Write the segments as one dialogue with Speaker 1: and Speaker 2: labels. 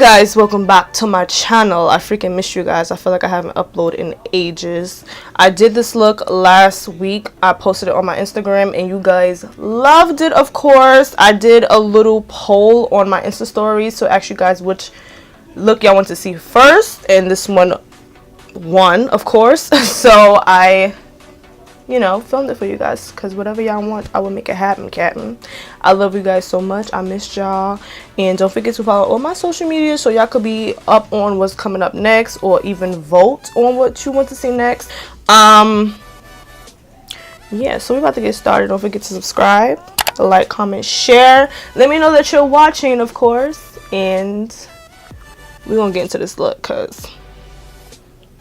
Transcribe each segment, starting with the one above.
Speaker 1: guys, welcome back to my channel. I freaking missed you guys. I feel like I haven't uploaded in ages. I did this look last week. I posted it on my Instagram and you guys loved it, of course. I did a little poll on my Insta stories to ask you guys which look y'all want to see first, and this one won, of course. So I filmed it for you guys, because whatever y'all want, I will make it happen, Captain. I love you guys so much. I missed y'all. And don't forget to follow all my social media so y'all could be up on what's coming up next, or even vote on what you want to see next. Yeah, so we're about to get started. Don't forget to subscribe, like, comment, share. Let me know that you're watching, of course. And we're gonna get into this look, because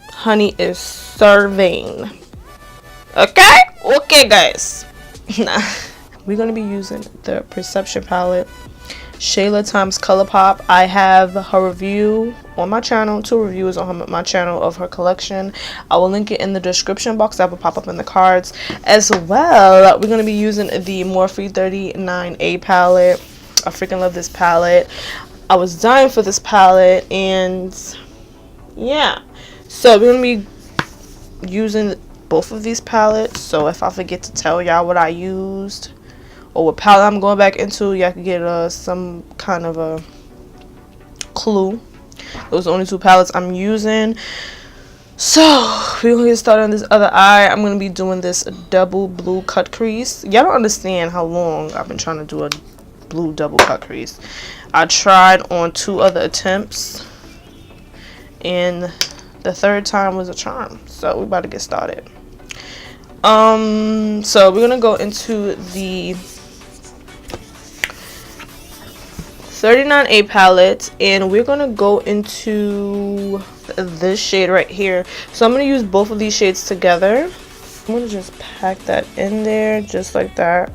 Speaker 1: honey is serving. Okay guys. We're gonna be using the Perception palette, SHAYLA times ColourPop. I have her review on my channel, 2 reviews on my channel of her collection. I will link it in the description box. That will pop up in the cards as well. We're gonna be using the Morphe 39A palette. I freaking love this palette. I was dying for this palette, and yeah, so we're gonna be using both of these palettes. So if I forget to tell y'all what I used or what palette I'm going back into, y'all can get some kind of a clue. Those are the only 2 palettes I'm using. So we're gonna get started on this other eye. I'm gonna be doing this double blue cut crease. Y'all don't understand how long I've been trying to do a blue double cut crease. I tried on 2 other attempts, and the 3rd time was a charm. So we're about to get started. So we're gonna go into the 39A palette, and we're gonna go into this shade right here. So I'm gonna use both of these shades together. I'm gonna just pack that in there just like that,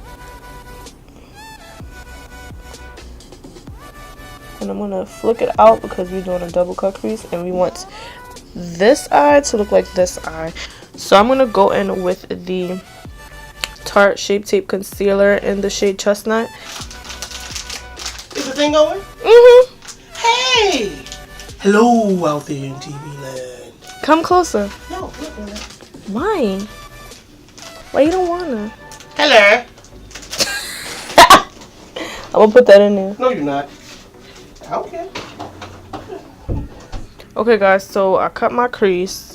Speaker 1: and I'm gonna flick it out because we're doing a double cut crease and we want this eye to look like this eye. So I'm gonna go in with the Tarte Shape Tape Concealer in the shade Chestnut.
Speaker 2: Is the thing going? Hey! Hello out there in TV land.
Speaker 1: Come closer.
Speaker 2: No, look.
Speaker 1: Why? Why you don't wanna?
Speaker 2: Hello.
Speaker 1: I'm gonna put that in there.
Speaker 2: No, you're not. Okay.
Speaker 1: Okay guys, so I cut my crease.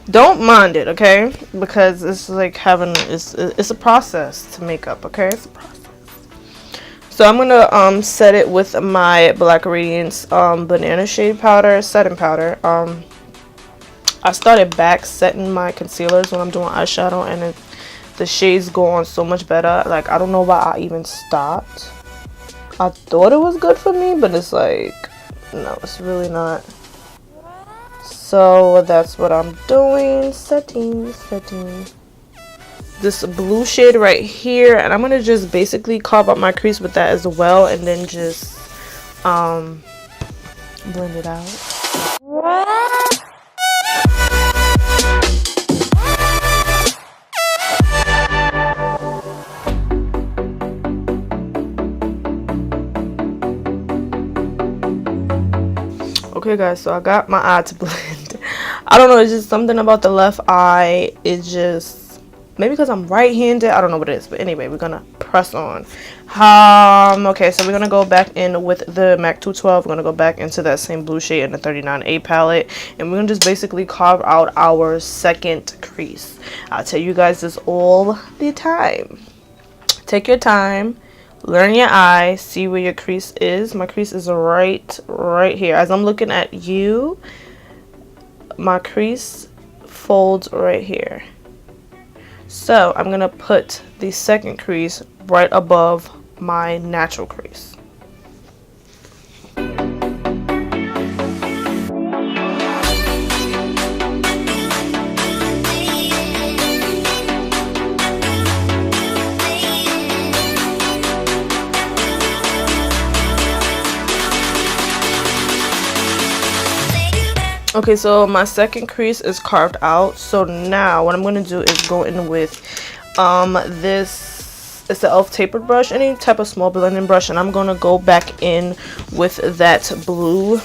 Speaker 1: Don't mind it, okay? Because it's like it's a process to make up, okay? It's a process. So I'm gonna set it with my Black Radiance banana shade powder, setting powder. I started back setting my concealers when I'm doing eyeshadow, and the shades go on so much better. Like, I don't know why I even stopped. I thought it was good for me, but it's like, no, it's really not. So that's what I'm doing, setting this blue shade right here, and I'm gonna just basically carve out my crease with that as well, and then just blend it out. Okay guys, so I got my eye to blend. I don't know, it's just something about the left eye. It just, maybe because I'm right-handed, I don't know what it is, but anyway, we're gonna press on. Okay, so we're gonna go back in with the MAC 212. We're gonna go back into that same blue shade in the 39A palette, and we're gonna just basically carve out our second crease. I'll tell you guys this all the time. Take your time. Learn your eye, see where your crease is. My crease is right here. As I'm looking at you, my crease folds right here. So I'm gonna put the second crease right above my natural crease. Okay, so my second crease is carved out. So now what I'm going to do is go in with this it's the e.l.f. tapered brush, any type of small blending brush, and I'm gonna go back in with that blue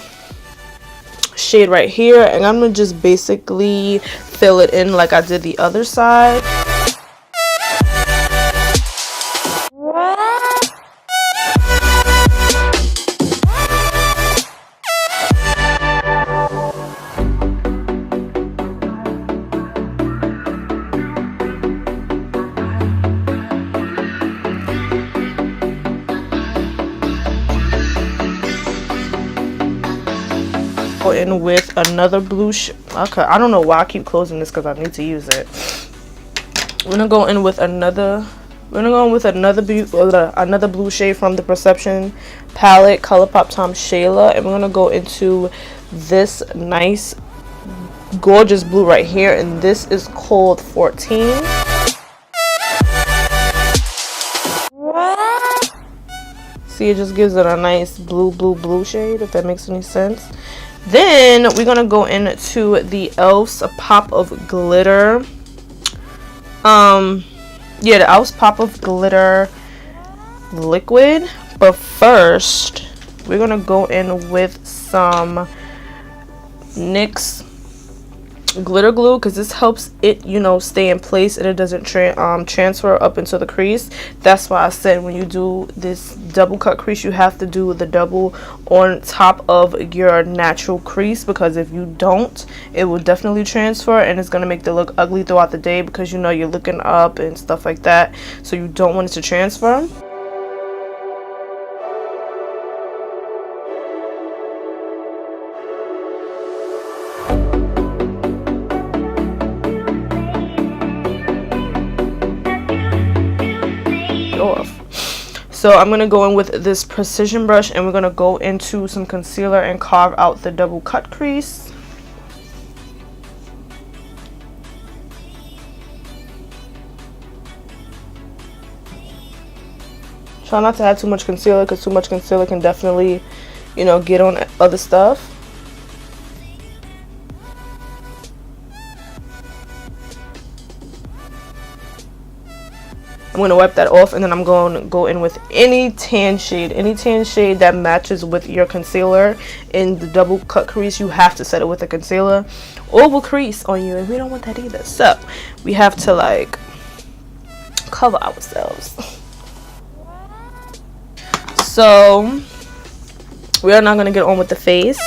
Speaker 1: shade right here, and I'm gonna just basically fill it in like I did the other side. In with another blue okay, I don't know why I keep closing this because I need to use it. We're gonna go in with another another blue shade from the Perception palette, ColourPop times SHAYLA, and we're gonna go into this nice gorgeous blue right here, and this is called 14. See, it just gives it a nice blue shade, if that makes any sense. Then we're gonna go into the e.l.f.'s Pop of Glitter. Yeah, the e.l.f.'s Pop of Glitter liquid. But first, we're gonna go in with some NYX glitter glue, because this helps it, you know, stay in place and it doesn't transfer up into the crease. That's why I said when you do this double cut crease, you have to do the double on top of your natural crease, because if you don't, it will definitely transfer and it's going to make the look ugly throughout the day, because you know you're looking up and stuff like that, so you don't want it to transfer. Off. So I'm gonna go in with this precision brush, and we're gonna go into some concealer and carve out the double cut crease. Try not to have too much concealer, because too much concealer can definitely, you know, get on other stuff. I'm going to wipe that off, and then I'm going to go in with any tan shade that matches with your concealer. In the double cut crease, you have to set it with a concealer or will crease on you, and we don't want that either. So we have to like cover ourselves. So we are now going to get on with the face.